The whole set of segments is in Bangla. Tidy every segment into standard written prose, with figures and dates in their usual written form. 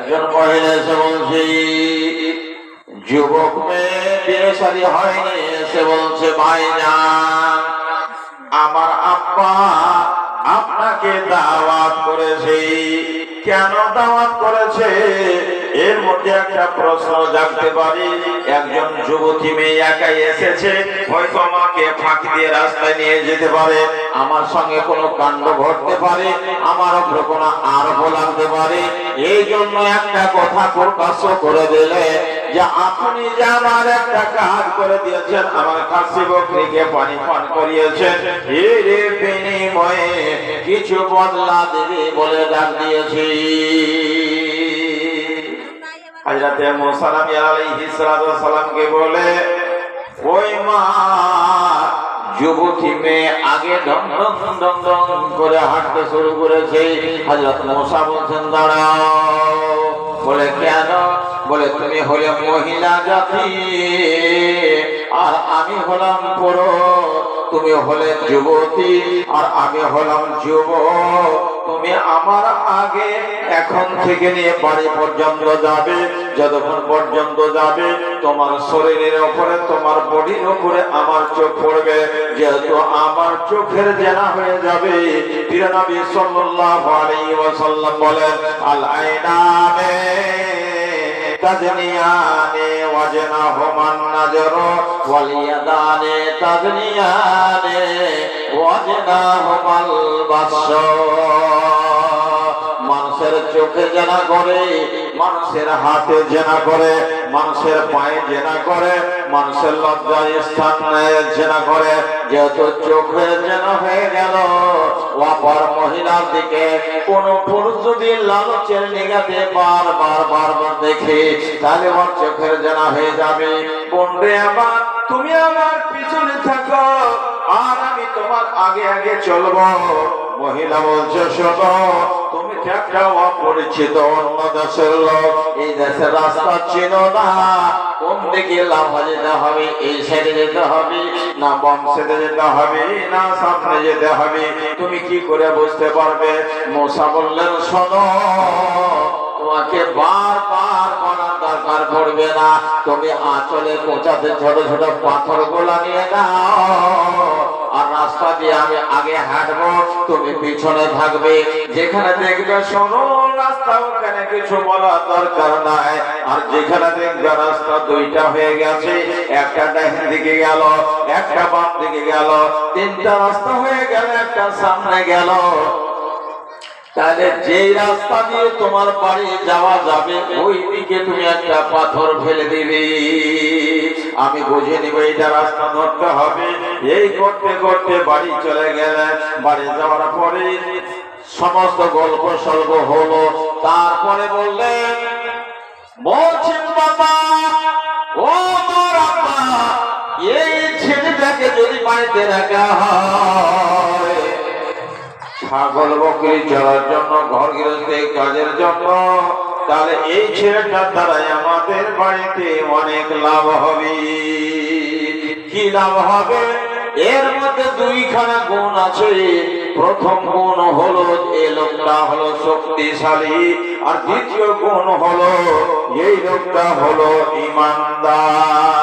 একজন মহিলা এসে বলছে, যুবক মেয়ে বিয়ে শাদী হয়নি, এসে বলছে ভাইজান আমার আব্বা আপনাকে দাওয়াত করেছে। কেন দাওয়াত করেছে? এর মধ্যে একটা প্রশ্ন জাগতে পারে। একজন যুবতী মেয়ে একাই এসেছে, হয়তো আমাকে ফাঁকি দিয়ে রাস্তায় নিয়ে যেতে পারে, আমার সঙ্গে কোনো কাণ্ড ঘটতে পারে, আমার উপর কোনো আরোপ লাগতে পারে। এই জন্য একটা কথা প্রকাশ করে দিলে যে আপনি যে আমার একটা কাজ করে দিয়েছেন, আমার খাসি বকরিকে পানি পান করিয়েছেন, এর বিনিময়ে কিছু বদলা দেবে বলে ডাক দিয়েছি। হযরত মুসা আলাইহিস সালামকে বলে, ওই মা যুবতী মেয়ে আগে ঢং করে হাঁটতে শুরু করেছে। হযরত মুসা বলছেন দাঁড়াও। বলে কেন? বলে তুমি হলে মহিলা জাতি আর আমি হলাম পুরুষ, তুমি হলে যুবতী আর আমি হলাম যুবক। তুমি আমার আগে এখন থেকে নিয়ে বাড়ি পর্যন্ত যাবে, যতক্ষণ পর্যন্ত যাবে তোমার শরীরের উপরে, তোমার বডির উপরে আমার চোখ পড়বে। যেহেতু আমার চোখের জেনা হয়ে যাবে, প্রিয় নবী সাল্লাল্লাহু আলাইহি ওয়াসাল্লাম বলেন, আল আইনানে তাজনিয়ানে ওয়াজনাহুমান নাজর ওয়াল ইয়াদানে তাজনিয়ানে ওয়াজনাহুমাল বাসর। মানুষের চোখে জেনা করে, মানুষের হাতে জেনা করে, মানুষের পায়ে জেনা করে, মানুষের লজ্জার স্থানে জেনা করে। যেহেতু চোখে জেনা হয়ে গেল, অপর মহিলার দিকে কোন পুরুষ যদি লালচের নিগাতে বারবার দেখে, তাহলে ওর চোখের জেনা হয়ে যাবে। বন্ধু আমার, তুমি আমার পিছনে থাকো আর আমি তোমার আগে আগে চলবো। মহিলা বলছে, শোনো, তুমি একটা অপরিচিত অন্য দেশের লোক, এই দেশের রাস্তা চেনো না, কোন দিকে লাফা যেতে হবে, এই সাইডে যেতে হবে না বাম সাইডে যেতে হবে না সামনে যেতে হবে, তুমি কি করে বুঝতে পারবে? মুসা বললেন, শোনো, তোমাকে বারবার বলার দরকার পড়বে না, তুমি আঁচলে কোঁচাতে ছোট ছোট পাথর গোলা নিয়ে নাও আর রাস্তা দিয়ে আমি আগে হাঁটবো, তুমি পিছনে থাকবে। যেখানে দেখবে শোনো রাস্তা, ওখানে কিছু বলার দরকার নাই। আর যেখানে দেখবে রাস্তা দুইটা হয়ে গেছে, একটা ডান দিকে গেল, একটা বাম দিকে গেল, তিনটা রাস্তা হয়ে গেল, একটা সামনে গেল, তাহলে যেই রাস্তা দিয়ে তোমার বাড়ি যাওয়া যাবে ওই দিকে তুমি একটা পাথর ফেলে দিবে, আমি বুঝে নিব এইটা রাস্তা ধরতে হবে। এই করতে করতে বাড়ি চলে গেলেন। বাড়ি যাওয়ার পরে সমস্ত গল্প সল্প হলো। তারপরে বললেন, বলছেন বাবা, ও বাবা, এই ছেলেটাকে যদি বাড়িতে রাখা হয়, ছাগল বকরি চড়ার জন্য, ঘর গৃহস্থী কাজের জন্য, তাহলে এই ছেলেটার দ্বারাই আমাদের বাড়িতে অনেক লাভ হবে। কি লাভ হবে? এর মধ্যে দুইখানা গুণ আছে। প্রথম গুণ হলো এই লোকটা হলো শক্তিশালী, আর দ্বিতীয় গুণ হলো এই লোকটা হলো ইমানদার।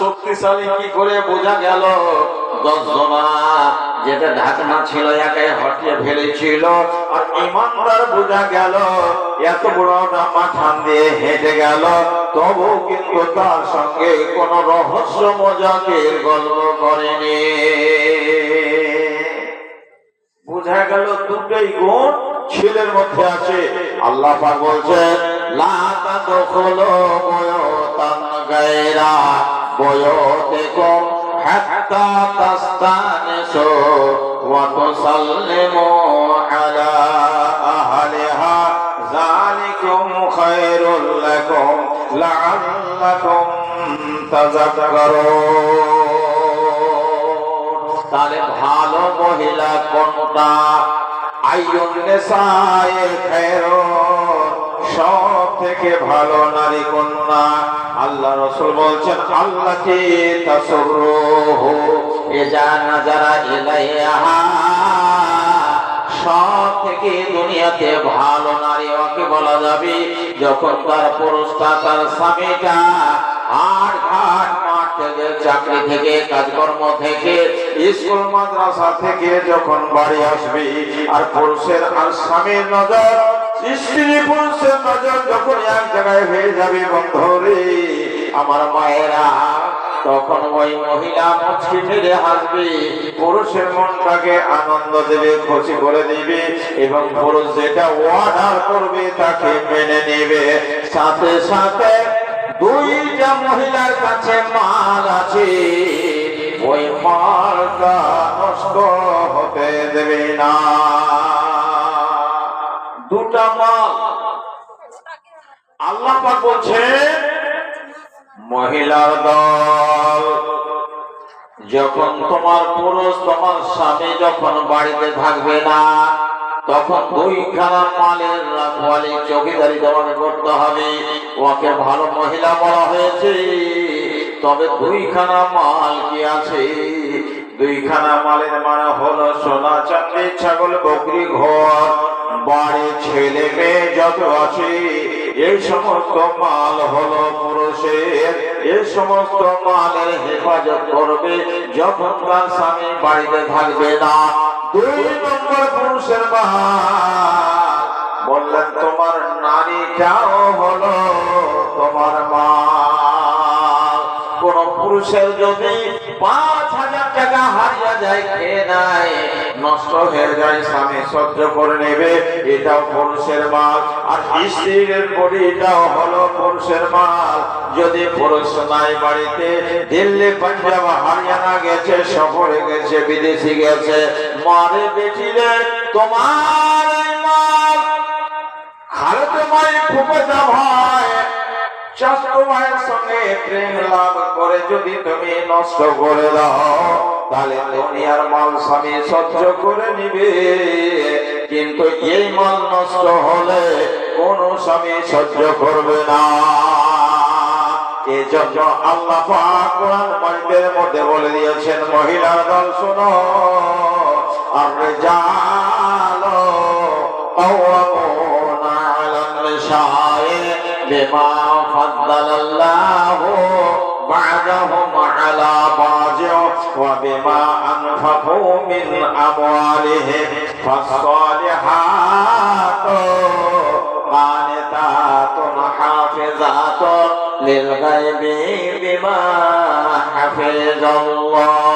শক্তিশালী কি করে বোঝা গেল? 10 জনা যেটা ঢাকনা ছিল একাই হটিয়ে ফেলেছিল। আর ইমানদার বোঝা গেল এত বড় মাথান দিয়ে হেঁটে গেল, তবু কিন্তু তার সঙ্গে কোন রহস্য মজাকের গল্প করেনি। বোঝা গেল দুটোই গুণ ছেলের মধ্যে আছে। আল্লাহ পাক বলছেন, লা তাদখুলু বুয়ুতান গায়রা বুয়ুতিকুম হাত্তা তাস্তানিসু ওয়া তুসাল্লিমু আলা আহলিহা যালিকুম খায়রুল লাকুম লাআল্লাকুম তাযাক্কারুন। তাহলে ভালো মহিলা কোনটা? আইয়ুন নিসায়ে খায়রুন, সব থেকে ভালো নারী কন্যা? আল্লাহ রাসূল বলছেন, আল্লাতি তাসরুহু ইজা নাজারা ইলাইহা সব থেকে দুনিয়াতে ভালো নারী ওকে বলা যাবে যখন তার পুরুষটা তার স্বামীটা হাট ঘাট মাঠ থেকে চাকরি থেকে কাজকর্ম থেকে স্কুল মাদ্রাসা থেকে যখন বাড়ি আসবে আর পুরুষের আর স্বামীর নজর স্ত্রী পুরুষের নজর যখন এক জায়গায় হয়ে যাবে বন্ধুরে আমার মায়েরা তখন ওই মহিলা মুচকি মেরে হাসবে পুরুষের মনটাকে আনন্দ দেবে খুশি করে দিবে এবং পুরুষ যেটা অর্ডার করবে তাকে মেনে নেবে সাথে সাথে দুইটা মহিলার কাছে মাল আছে ওই মালটা নষ্ট হতে দেবে না দুটা মাল আল্লাহ পাক বলছেন মহিলার দল যখন তোমার পুরুষ তোমার স্বামী যখন বাড়িতে থাকবে না তখন দুইখানা মালের রাখওয়ালি চৌকিদারি তোমাকে করতে হবে ওকে ভালো মহিলা বলা হয়েছে তবে দুইখানা মাল কি আছে দুইখানা মালের মানে হলো সোনা চাঁদি ছাগল বকরি ঘর বাড়ি ছেলে মেয়ে যত আছে এই সমস্ত মাল হলো পুরুষের এই সমস্ত মালের হেফাজত করবে যখন তার স্বামী বাড়িতে থাকবে না দুই নম্বর পুরুষের মাল বললেন তোমার নারীটাও হলো তোমার মাল কোন পুরুষের যদি ৫,০০০ টাকা হারিয়ে যায় খেয়ে নাই নষ্ট হয়ে যায় স্বামী সহ্য করে নেবে এটাও পুরুষের মাল আর স্ত্রীর বডিটাও হলো পুরুষের মাল যদি পুরুষ নাই বাড়িতে দিল্লি পাঞ্জাব হরিয়ানা গেছে সফরে গেছে বিদেশি গেছে মারে বেটিরে তোমার মাল খালতে মাই ফুফাতো ভাই চাচতো ভাইয়ের সঙ্গে প্রেম লাভ করে যদি তুমি নষ্ট করে দাও তাহলে দুনিয়ার মাল স্বামী সহ্য করে নিবে কিন্তু এই মাল নষ্ট হলে কোন স্বামী সহ্য করবে না এজন্য আল্লাহ পাক কোরআন মাজিদের মধ্যে বলে দিয়েছেন মহিলার দল শোনো আর রিজালু কাওয়ামুনা আলান নিসায়ে বিমা ফাদ্দালাল্লাহু بعضهم على بعض وبما أنفقوا من أموالهم فالصالحات قانتات حافظات للغيب بما حفظ الله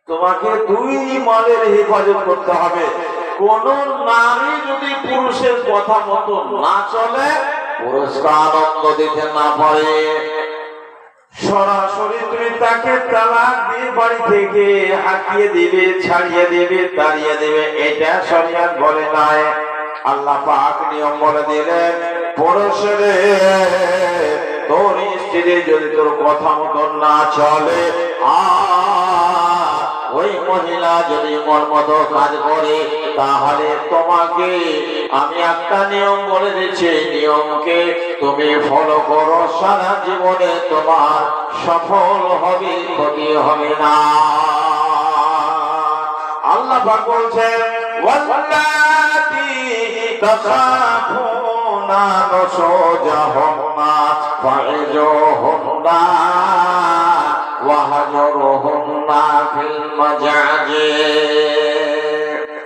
তোমাকে দুই মালের হেফাজত করতে হবে কোন নারী যদি পুরুষের কথা মতো না চলে পুরুষকে আনন্দ দিতে না পারে সরাসরি তুমি তাকে তালাক দিয়ে বাড়ি থেকে হাঁকিয়ে দিবে ছাড়িয়ে দিবে তাড়িয়ে দিবে এটা শরীয়ত বলে নাই আল্লাহ পাক নিয়ম বলে দিলেন পুরুষের তোর স্ত্রী যদি তোর কথা মতো না চলে ওই মহিলা যদি মন মতো কাজ করে তাহলে তোমাকে আমি একটা নিয়ম বলে দিচ্ছি নিয়মকে তুমি ফলো করো সারা জীবনে তোমার সফল হবে ক্ষতি হবে না আল্লাহ পাক বলছেন ওয়াল্লাতি তাখাফুনা নুশুজাহুন্না ফাইজুহুন্না ওয়াহজুরুহুন্না ফিল মাজাজি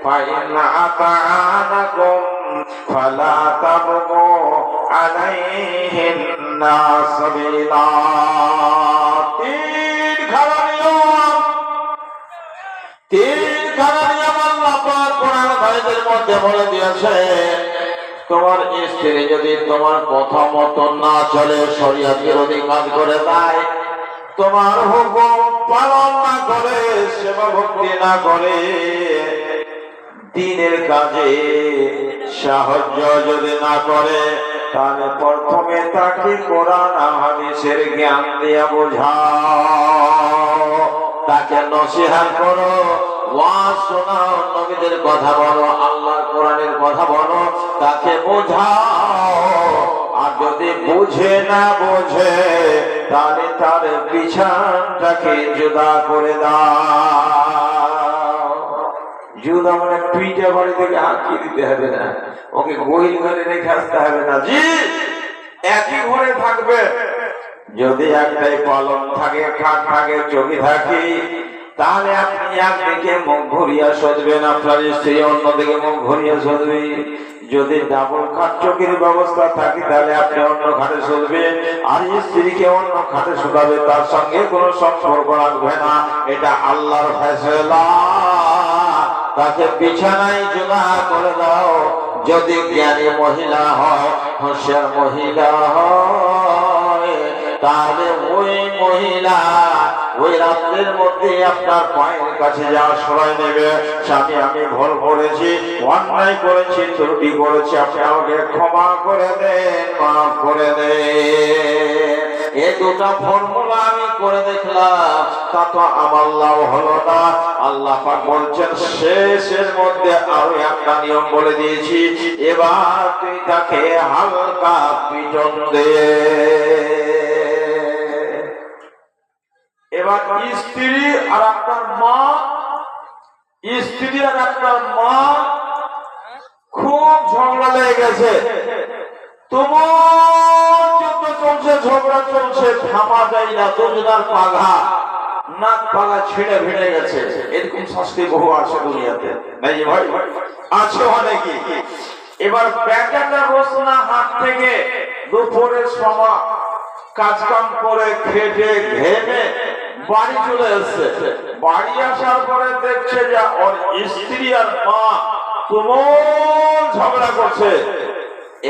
فإن أطعنكم فلا تبغوا عليهن سبيلا তিন খানা নিয়ম আল্লাহ পাক কোরআন কারীমের মধ্যে বলে দিয়েছে তোমার স্ত্রী যদি তোমার কথা মতো না চলে শরীয়ত বিরোধী কাজ করে দেয় তোমার হুকুম পালন না করে সেবা ভক্তি না করে দিনের কাজে সাহায্য যদি না করে তাহলে প্রথমে তাকে কোরআন হাদিসের জ্ঞান দিয়া বোঝাও তাকে নসিহত করো ওয়াজ শোনাও নবীদের কথা বলো আল্লাহর কোরআনের কথা বলো তাকে বোঝাও আর যদি বুঝে না বোঝে তাহলে তার বিছানাটাকে জুদা করে দাও জুদা মানে টুইটা বাড়ি থেকে হাঁকিয়ে দিতে হবে না, ওকে গহিল ঘরে রেখে আসতে হবে না, জি একই ঘরে থাকবে। যদি একটাই পালন থাকে, খাট থাকে, চকি থাকে, তাহলে আপনি একদিকে মুখ ঘুরিয়া সজবেন, আপনার স্ত্রী অন্যদিকে মুখ ঘুরিয়া সজবে। যদি ডাবল খাট চকির ব্যবস্থা থাকে তাহলে আপনি অন্য খাটে শুধবেন, আর স্ত্রীকে অন্য খাটে শুধাবে, তার সঙ্গে কোনো সম্পর্ক রাখবে না। এটা আল্লাহর ফয়সালা। তাকে বিছানায় জুদা করে দাও। যদি জ্ঞানী মহিলা হয়, হোশিয়ার মহিলা হয়, তাহলে ওই মহিলা ওই রাত্রের মধ্যে আপনার পায়ের কাছে যা আশ্রয় নেবে, স্বামী আমি ভুল করেছি, অন্যায় করেছি, ত্রুটি করেছি, আপনি আমাকে ক্ষমা করে দেন, মাফ করে দেন। এই দুটা ফর্মুলা আমি করে দেখলাম, তা তো আমার লাভ হলো না। আল্লাহ পাক বলছেন শেষের মধ্যে আরো একটা নিয়ম বলে দিয়েছি, এবার তুই তাকে হালকা পিটন দে। এবার স্ত্রী আর আপনার মা, স্ত্রী আর আপনার মা খুব ঝগড়া লেগে গেছে, তোমার যুদ্ধ চলছে, ঝগড়া চলছে, থামা যায় না, দুজনার পাঘা নাক পাঘা ছিঁড়ে ভিড়ে গেছে। এরকম শাস্তি বহু আছে দুনিয়াতে, নাই ভাই? আছে অনেকই। এবার বেটাটা রোসনা হাত থেকে দুপুরের সময় কাজ কাম করে খেটে ঘেমে বাড়ি চলে এসছে। বাড়ি আসার পরে দেখছে যে ওর স্ত্রী আর মা তুমুল ঝগড়া করছে।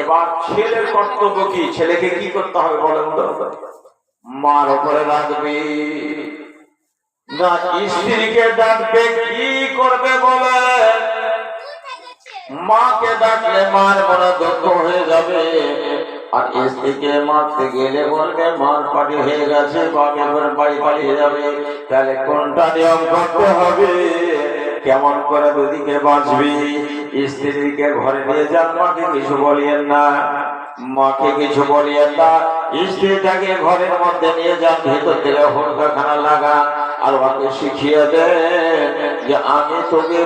এবার ছেলের কর্তব্য কি? ছেলেকে কি করতে হবে বলেন তো? মার উপরে রাখবি না স্ত্রীকে ডাকবে? কি করবে বলে? মাকে ডাকলে মার মনে দুঃখ হয়ে যাবে, আর স্ত্রীকে মারতে গেলে বলবে মার পাটি হয়ে গেছে, বাপের বাড়ি পালিয়ে যাবে। তাহলে কোনটা নিয়ম করতে হবে? কেমন করে দুদিকে বাঁচবি? স্ত্রীকে ঘরে নিয়ে যান, মাকে কিছু বলিয়েন না, মাকে কিছু বলিয়েন না। স্ত্রীটাকে ঘরের মধ্যে নিয়ে যান, ভেতর থেকে হুড়কাখানা লাগান, আর ওকে শিখিয়ে দেন যে আমি তোকে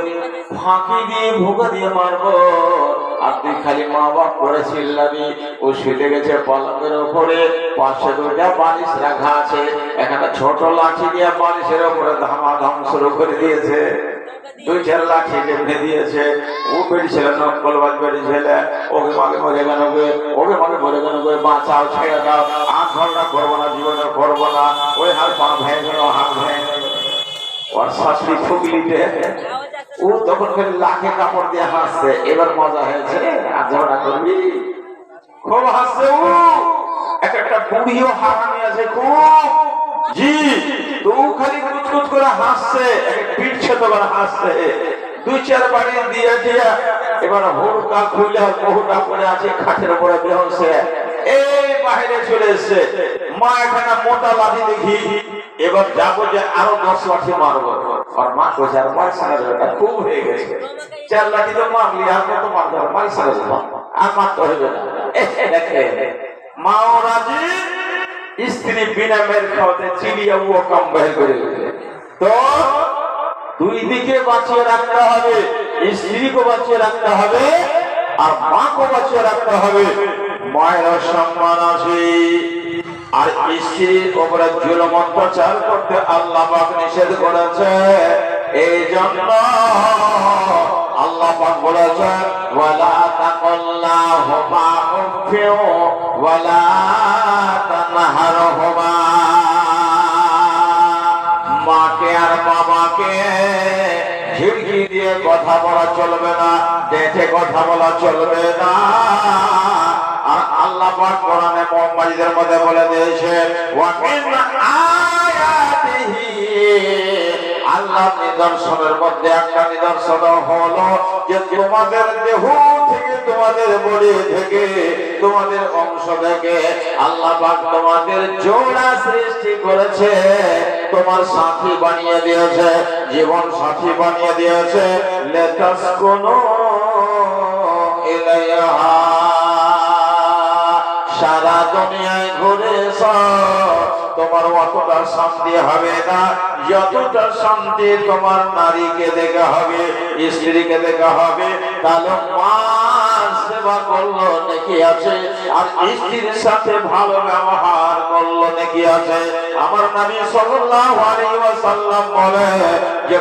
ফাঁকি দিয়ে ভুকা দিয়ে মারবো, আর তুই খালি মা বাপ করে চিল্লাবি। ও শুতে গেছে পলকের উপরে, পাশে দুটা বালিশ রাখা আছে, এখানে ছোট লাঠি দিয়ে বালিশের উপরে ধামাধাম শুরু করে দিয়েছে। দুই চার লাঠি টেনে দিয়েছে। ও বেড়ি ছেলে, নকল বাজ বেড়ি ছেলে, ওকে মাকে মরে কেন গো, ওকে মাকে মরে কেন গো, বাঁচাও, ছেড়ে দাও, আর ঝগড়া করবো না, জীবনে করবো না। ওই হাত পা ভেঙে গেল, হাত ভেঙে গেল, ওর শাশুড়ি ফুগলিতে ও তখন ফের লাখে কাপড় দিয়ে হাসছে। এবার মজা হয়েছে, আর ঝগড়া করবি? খুব হাসছে ও। একটা বুড়িও হারামি আছে খুব, জি, তো খালি কুচকুচ করে হাসছে, পিটছে তো হাসছে। দুই চার বাড়ি দিয়ে দিয়ে এবার হুড়কা খুলে বহুটা করে আছে খাটের উপরে বেহসে, এই বাইরে চলে এসছে। মা এখানে মোটা লাঠি দেখি, এবার যাবো যে আরো 10 লাঠি মারবো। আর মা কোথায়? আর মার সারা খুব হয়ে গেছে, 4 লাঠি তো মারলি, আর কত মারতে হবে? মার সারা আর মারতে হবে না। দেখে মাও রাজি, স্ত্রী বিনা মেয়ের খাওয়াতে চিলিয়া ও কম বের করে দিলে। তো দুই দিকে বাঁচিয়ে রাখতে হবে, স্ত্রীকে বাঁচিয়ে রাখতে হবে, আর মাকে বাঁচিয়ে রাখতে হবে। মায়ের সম্মান আছে, আর স্ত্রীর উপরে জুলুম অত্যাচার করতে আল্লাহ পাক নিষেধ করেছে। এই জন্য আল্লাহ পাক বলেছেন ওয়ালা তাকুল্লাহুমা উফিউ ওয়ালা তানহারহুমা। মাকে আর বাবাকে ঝিড়কি দিয়ে কথা বলা চলবে না, দেখে কথা বলা চলবে না। আর আল্লাহ পাক কোরআনে মুহাম্মাদের মধ্যে বলে দিয়েছে ওয়া মিন আয়াতিহি, আল্লাহ নিদর্শনের মধ্যে একটা নিদর্শন হলো যে তোমাদের দেহ থেকে, তোমাদের বডি থেকে, তোমাদের অংশ থেকে আল্লাহ পাক তোমাদের জোড়া সৃষ্টি করেছে, তোমার সাথী বানিয়ে দিয়েছে, জীবন সাথী বানিয়ে দিয়েছে। লিতাসকুনু ইলাইহা, সারা দুনিয়ায় ঘুরেছ, তোমার অতটা শান্তি হবে না যতটা শান্তি তোমার নারীকে দেখা হবে, স্ত্রীকে দেখা হবে। তাহলে মা সেবা করলো নাকি আছে, আর স্ত্রীর সাথে ভালো ব্যবহার করলো নাকি আছে। আমার নবী সাল্লাল্লাহু আলাইহি ওয়াসাল্লাম বলে যে